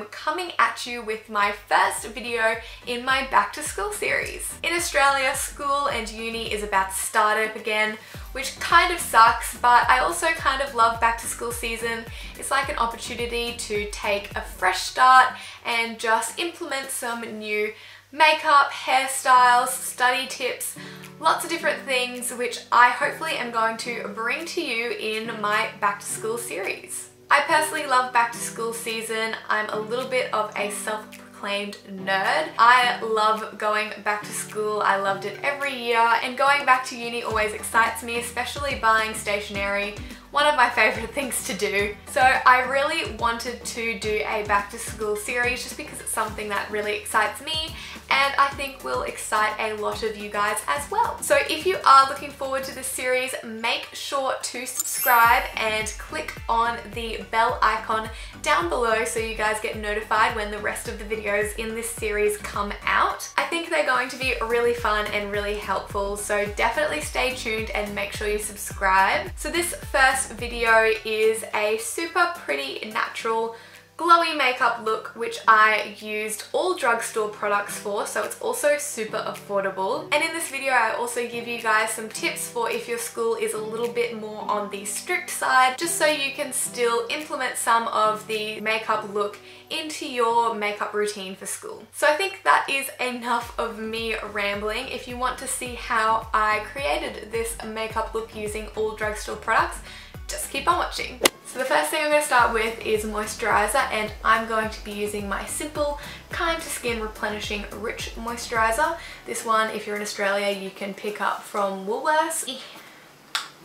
am coming at you with my first video in my back to school series. In Australia, school and uni is about to start up again, which kind of sucks, but I also kind of love back to school season. It's like an opportunity to take a fresh start and just implement some new makeup, hairstyles, study tips, lots of different things which I hopefully am going to bring to you in my back to school series. I personally love back to school season. I'm a little bit of a self-proclaimed nerd. I love going back to school. I loved it every year, and going back to uni always excites me, especially buying stationery. One of my favorite things to do. So I really wanted to do a back to school series just because it's something that really excites me and I think will excite a lot of you guys as well. So if you are looking forward to this series, make sure to subscribe and click on the bell icon down below so you guys get notified when the rest of the videos in this series come out. I think they're going to be really fun and really helpful, so definitely stay tuned and make sure you subscribe. So this first video is a super pretty natural glowy makeup look which I used all drugstore products for, so it's also super affordable. And in this video I also give you guys some tips for if your school is a little bit more on the strict side, just so you can still implement some of the makeup look into your makeup routine for school. So I think that is enough of me rambling. If you want to see how I created this makeup look using all drugstore products, just keep on watching. So the first thing I'm going to start with is moisturizer, and I'm going to be using my Simple Kind to Skin Replenishing Rich Moisturizer. This one, if you're in Australia, you can pick up from Woolworths.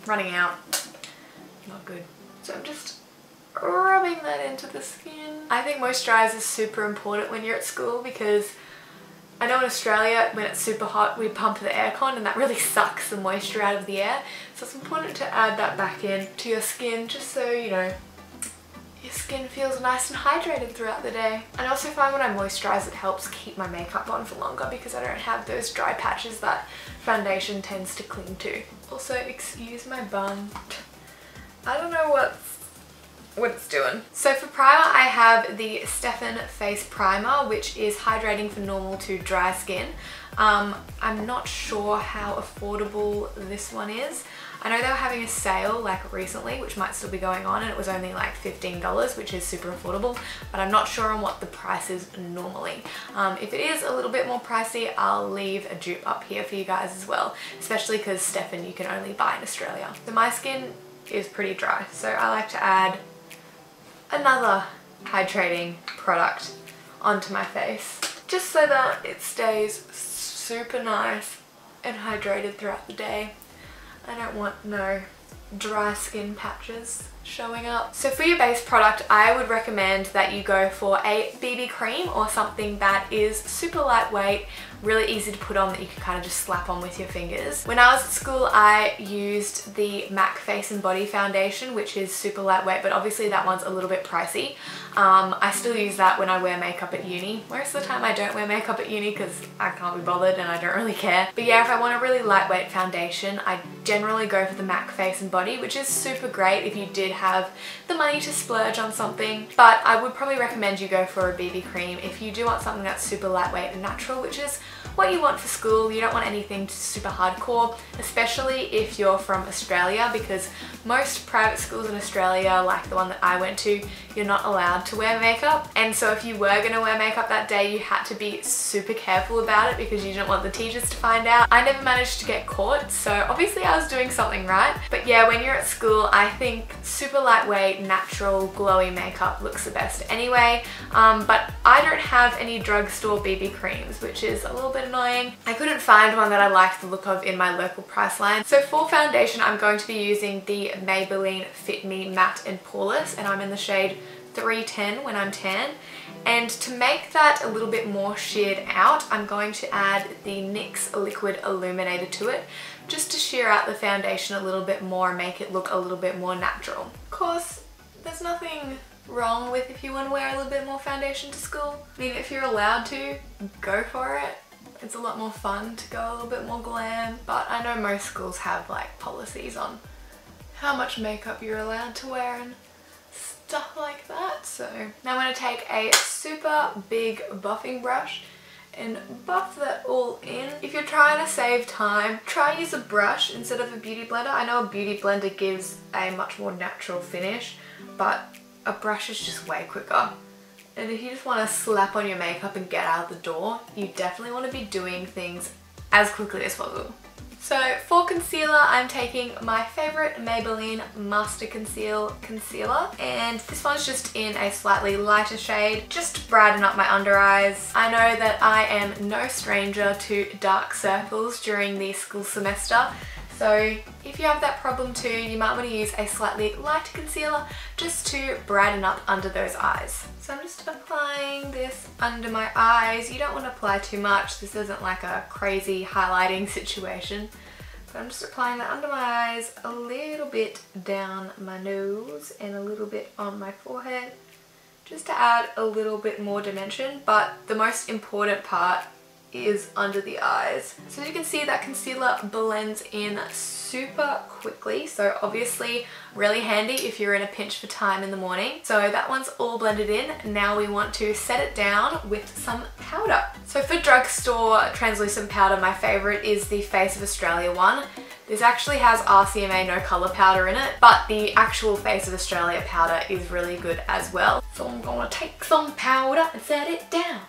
Running out. Not good. So I'm just rubbing that into the skin. I think moisturizer is super important when you're at school because I know in Australia when it's super hot we pump the aircon and that really sucks the moisture out of the air. So it's important to add that back in to your skin just so, you know, your skin feels nice and hydrated throughout the day. And I also find when I moisturize it helps keep my makeup on for longer because I don't have those dry patches that foundation tends to cling to. Also, excuse my bun. I don't know what it's doing. So for primer I have the STEFAN face primer, which is hydrating for normal to dry skin. I'm not sure how affordable this one is. I know they were having a sale like recently, which might still be going on, and it was only like $15, which is super affordable, but I'm not sure on what the price is normally. If it is a little bit more pricey, I'll leave a dupe up here for you guys as well, especially because STEFAN you can only buy in Australia. So my skin is pretty dry, so I like to add another hydrating product onto my face just so that it stays super nice and hydrated throughout the day. I don't want no dry skin patches showing up. So for your base product, I would recommend that you go for a BB cream or something that is super lightweight, really easy to put on, that you can kind of just slap on with your fingers. When I was at school I used the MAC Face and Body Foundation, which is super lightweight, but obviously that one's a little bit pricey. I still use that when I wear makeup at uni. Most of the time I don't wear makeup at uni because I can't be bothered and I don't really care. But yeah, if I want a really lightweight foundation, I generally go for the MAC Face and Body, which is super great if you did have the money to splurge on something. But I would probably recommend you go for a BB cream if you do want something that's super lightweight and natural, which is what you want for school. You don't want anything super hardcore, especially if you're from Australia, because most private schools in Australia, like the one that I went to, you're not allowed to wear makeup. And so if you were going to wear makeup that day, you had to be super careful about it because you didn't want the teachers to find out. I never managed to get caught, so obviously I was doing something right. But yeah, when you're at school, I think super lightweight, natural, glowy makeup looks the best anyway. But I don't have any drugstore BB creams, which is a little bit annoying. I couldn't find one that I liked the look of in my local Priceline. So for foundation, I'm going to be using the Maybelline Fit Me Matte and Poreless, and I'm in the shade 310 when I'm tan. And to make that a little bit more sheared out, I'm going to add the NYX Liquid Illuminator to it, just to sheer out the foundation a little bit more and make it look a little bit more natural. Of course, there's nothing wrong with if you want to wear a little bit more foundation to school. I mean, if you're allowed to, go for it. It's a lot more fun to go a little bit more glam, but I know most schools have like policies on how much makeup you're allowed to wear and stuff like that. So now I'm going to take a super big buffing brush and buff that all in. If you're trying to save time, try and use a brush instead of a beauty blender. I know a beauty blender gives a much more natural finish, but a brush is just way quicker. And if you just want to slap on your makeup and get out of the door, you definitely want to be doing things as quickly as possible. So for concealer, I'm taking my favourite Maybelline Master Conceal concealer, and this one's just in a slightly lighter shade, just to brighten up my under eyes. I know that I am no stranger to dark circles during the school semester, so if you have that problem too, you might want to use a slightly lighter concealer just to brighten up under those eyes. So I'm just applying this under my eyes. You don't want to apply too much. This isn't like a crazy highlighting situation. But I'm just applying that under my eyes, a little bit down my nose and a little bit on my forehead, just to add a little bit more dimension. But the most important part is under the eyes. So as you can see, that concealer blends in super quickly, so obviously really handy if you're in a pinch for time in the morning. So that one's all blended in. Now we want to set it down with some powder. So for Drugstore translucent powder, my favourite is the Face of Australia one. This actually has RCMA no colour powder in it, but the actual Face of Australia powder is really good as well. So I'm gonna take some powder and set it down.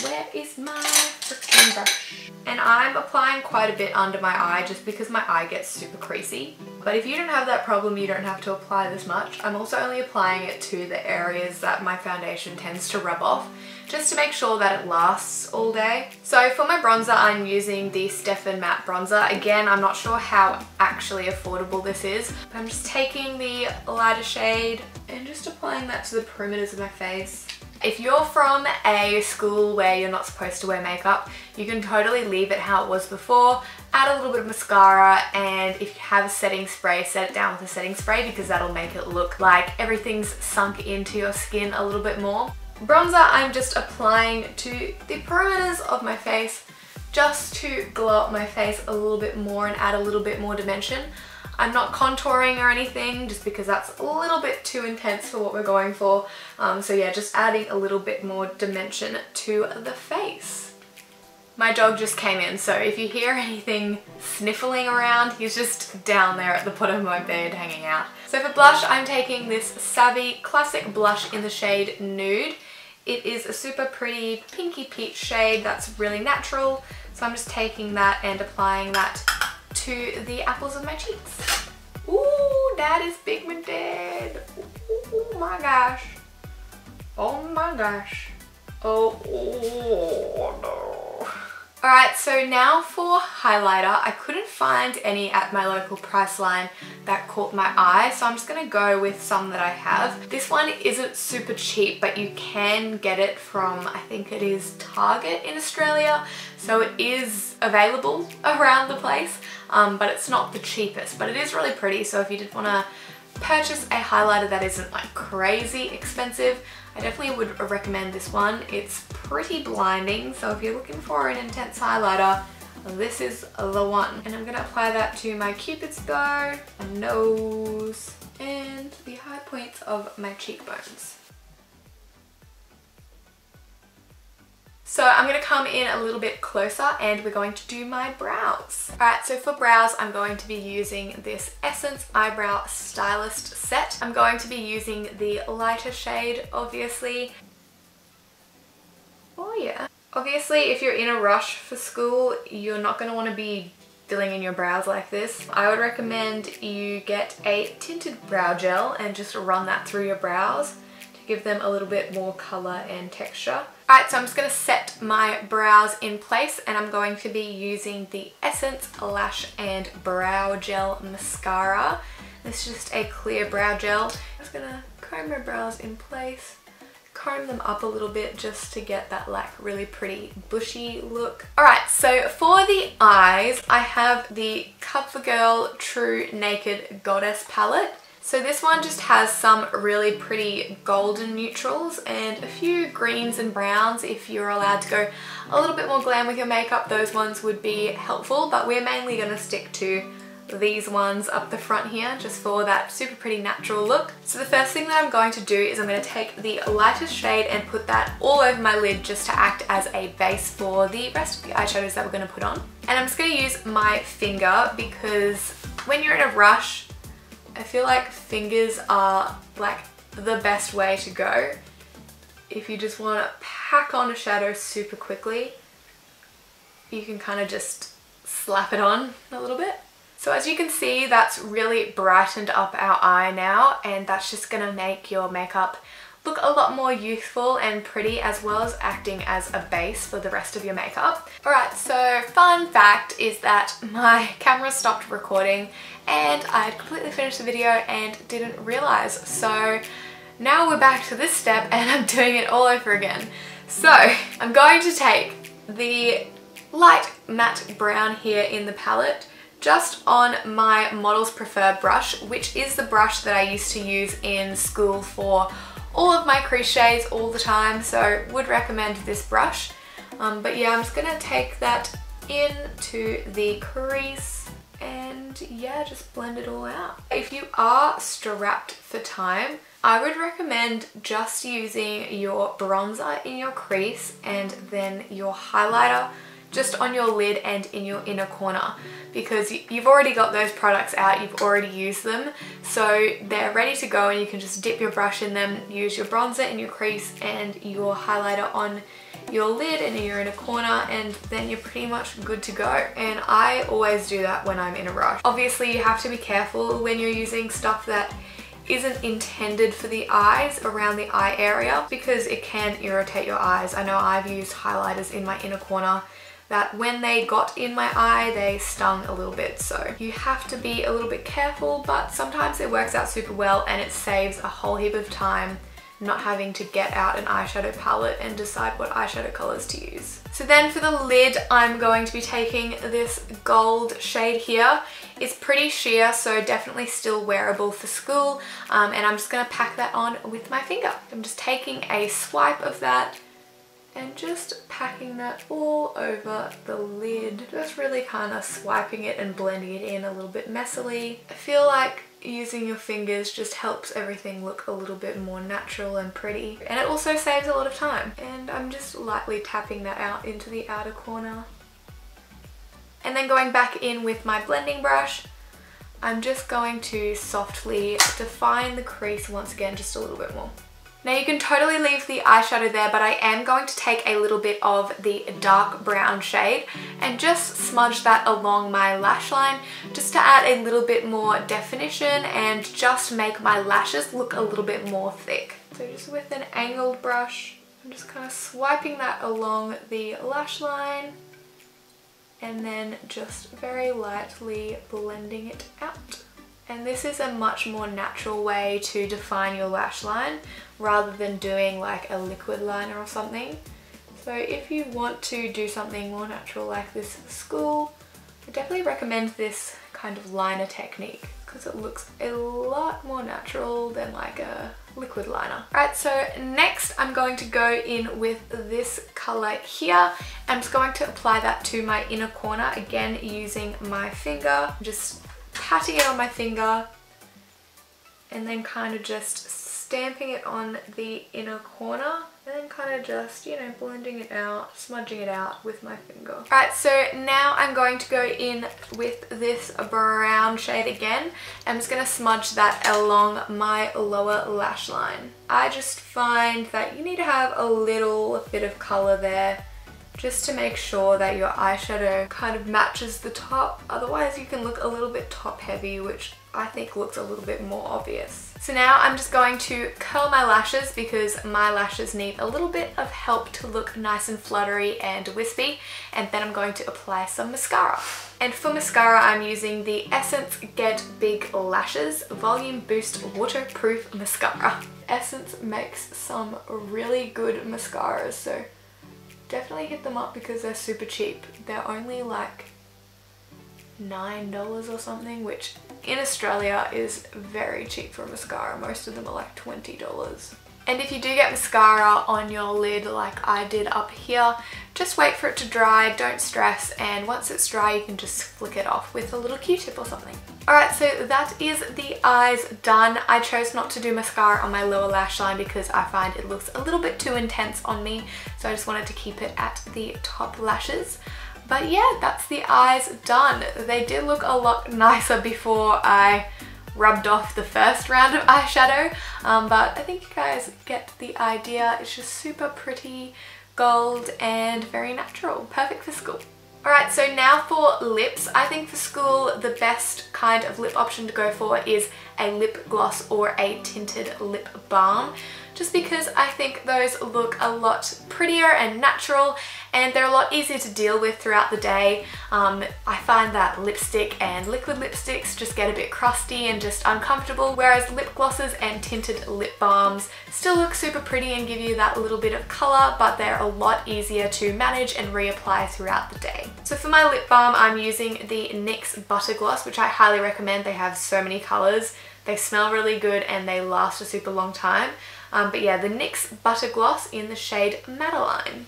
Where is my freaking brush? And I'm applying quite a bit under my eye just because my eye gets super creasy. But if you don't have that problem, you don't have to apply this much. I'm also only applying it to the areas that my foundation tends to rub off, just to make sure that it lasts all day. So for my bronzer, I'm using the STEFAN matte bronzer. Again, I'm not sure how actually affordable this is, but I'm just taking the lighter shade and just applying that to the perimeters of my face. If you're from a school where you're not supposed to wear makeup, you can totally leave it how it was before, add a little bit of mascara, and if you have a setting spray, set it down with a setting spray because that'll make it look like everything's sunk into your skin a little bit more. Bronzer, I'm just applying to the perimeters of my face just to glow up my face a little bit more and add a little bit more dimension. I'm not contouring or anything just because that's a little bit too intense for what we're going for. So yeah, just adding a little bit more dimension to the face. My dog just came in, so if you hear anything sniffling around, he's just down there at the bottom of my bed hanging out. So for blush, I'm taking this Savvy Classic Blush in the shade Nude. It is a super pretty pinky peach shade that's really natural. So I'm just taking that and applying that to the apples of my cheeks. Ooh, that is pigmented. Oh my gosh. Oh my gosh. Oh no. Alright, so now for highlighter. I couldn't find any at my local Priceline that caught my eye, so I'm just going to go with some that I have. This one isn't super cheap, but you can get it from, I think it is Target in Australia, so it is available around the place, but it's not the cheapest, but it is really pretty. So if you did want to purchase a highlighter that isn't like crazy expensive, I definitely would recommend this one. It's pretty blinding, so if you're looking for an intense highlighter, this is the one. And I'm going to apply that to my cupid's bow, my nose, and the high points of my cheekbones. So I'm going to come in a little bit closer and we're going to do my brows. Alright, so for brows, I'm going to be using this Essence Eyebrow Stylist set. I'm going to be using the lighter shade, obviously. Oh yeah. Obviously, if you're in a rush for school, you're not going to want to be filling in your brows like this. I would recommend you get a tinted brow gel and just run that through your brows to give them a little bit more colour and texture. Alright, so I'm just going to set my brows in place and I'm going to be using the Essence Lash and Brow Gel Mascara. This is just a clear brow gel. I'm just going to comb my brows in place, comb them up a little bit just to get that like really pretty bushy look. Alright, so for the eyes, I have the CoverGirl True Naked Goddess palette. So this one just has some really pretty golden neutrals and a few greens and browns. If you're allowed to go a little bit more glam with your makeup, those ones would be helpful, but we're mainly going to stick to these ones up the front here just for that super pretty natural look. So the first thing that I'm going to do is I'm going to take the lightest shade and put that all over my lid just to act as a base for the rest of the eyeshadows that we're going to put on. And I'm just going to use my finger because when you're in a rush, I feel like fingers are like the best way to go if you just want to pack on a shadow super quickly. You can kind of just slap it on a little bit. So as you can see, that's really brightened up our eye now, and that's just going to make your makeup look a lot more youthful and pretty, as well as acting as a base for the rest of your makeup. Alright, so fun fact is that my camera stopped recording and I had completely finished the video and didn't realise. So now we're back to this step and I'm doing it all over again. So I'm going to take the light matte brown here in the palette just on my Models Prefer brush, which is the brush that I used to use in school for all of my crease shades all the time, so would recommend this brush. But yeah, I'm just gonna take that into the crease and yeah, just blend it all out. If you are strapped for time, I would recommend just using your bronzer in your crease and then your highlighter just on your lid and in your inner corner, because you've already got those products out, you've already used them, so they're ready to go and you can just dip your brush in them, use your bronzer in your crease and your highlighter on your lid and in your inner corner, and then you're pretty much good to go. And I always do that when I'm in a rush. Obviously you have to be careful when you're using stuff that isn't intended for the eyes, around the eye area, because it can irritate your eyes. I know I've used highlighters in my inner corner that when they got in my eye, they stung a little bit. So you have to be a little bit careful, but sometimes it works out super well and it saves a whole heap of time not having to get out an eyeshadow palette and decide what eyeshadow colors to use. So then for the lid, I'm going to be taking this gold shade here. It's pretty sheer, so definitely still wearable for school. And I'm just gonna pack that on with my finger. I'm just taking a swipe of that and just packing that all over the lid. Just really kind of swiping it and blending it in a little bit messily. I feel like using your fingers just helps everything look a little bit more natural and pretty. And it also saves a lot of time. And I'm just lightly tapping that out into the outer corner. And then going back in with my blending brush, I'm just going to softly define the crease once again, just a little bit more. Now you can totally leave the eyeshadow there, but I am going to take a little bit of the dark brown shade and just smudge that along my lash line just to add a little bit more definition and just make my lashes look a little bit more thick. So just with an angled brush, I'm just kind of swiping that along the lash line and then just very lightly blending it out. And this is a much more natural way to define your lash line rather than doing like a liquid liner or something. So if you want to do something more natural like this for school, I definitely recommend this kind of liner technique because it looks a lot more natural than like a liquid liner. Alright, so next I'm going to go in with this color here. I'm just going to apply that to my inner corner, again using my finger. Just patting it on my finger and then kind of just stamping it on the inner corner and then kind of just, you know, blending it out, smudging it out with my finger. Alright, so now I'm going to go in with this brown shade again. I'm just going to smudge that along my lower lash line. I just find that you need to have a little bit of color there just to make sure that your eyeshadow kind of matches the top. Otherwise you can look a little bit top heavy, which I think looks a little bit more obvious. So now I'm just going to curl my lashes because my lashes need a little bit of help to look nice and fluttery and wispy, and then I'm going to apply some mascara. And for mascara I'm using the Essence Get Big Lashes Volume Boost Waterproof Mascara. Essence makes some really good mascaras, so definitely hit them up because they're super cheap. They're only like $9 or something, which in Australia is very cheap for mascara. Most of them are like $20. And if you do get mascara on your lid like I did up here, just wait for it to dry, don't stress, and once it's dry you can just flick it off with a little Q-tip or something. Alright, so that is the eyes done. I chose not to do mascara on my lower lash line because I find it looks a little bit too intense on me, so I just wanted to keep it at the top lashes. But yeah, that's the eyes done. They did look a lot nicer before I rubbed off the first round of eyeshadow, but I think you guys get the idea. It's just super pretty gold and very natural, perfect for school. Alright, so now for lips. I think for school the best kind of lip option to go for is a lip gloss or a tinted lip balm, just because I think those look a lot prettier and natural, and they're a lot easier to deal with throughout the day. I find that lipstick and liquid lipsticks just get a bit crusty and just uncomfortable, whereas lip glosses and tinted lip balms still look super pretty and give you that little bit of colour, but they're a lot easier to manage and reapply throughout the day. So for my lip balm, I'm using the NYX Butter Gloss, which I highly recommend. They have so many colours, they smell really good, and they last a super long time. But yeah, the NYX Butter Gloss in the shade Madeline.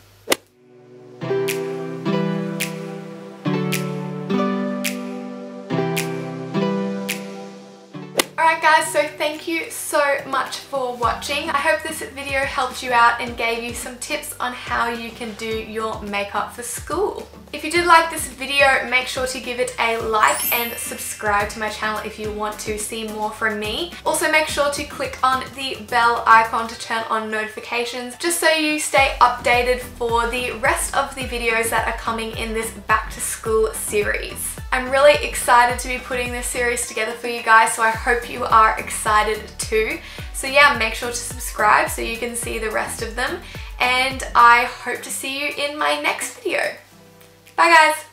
Alright guys, so thank you so much for watching. I hope this video helped you out and gave you some tips on how you can do your makeup for school. If you did like this video, make sure to give it a like and subscribe to my channel if you want to see more from me. Also make sure to click on the bell icon to turn on notifications, just so you stay updated for the rest of the videos that are coming in this back to school series. I'm really excited to be putting this series together for you guys, so I hope you are excited too. So yeah, make sure to subscribe so you can see the rest of them, and I hope to see you in my next video. Bye guys!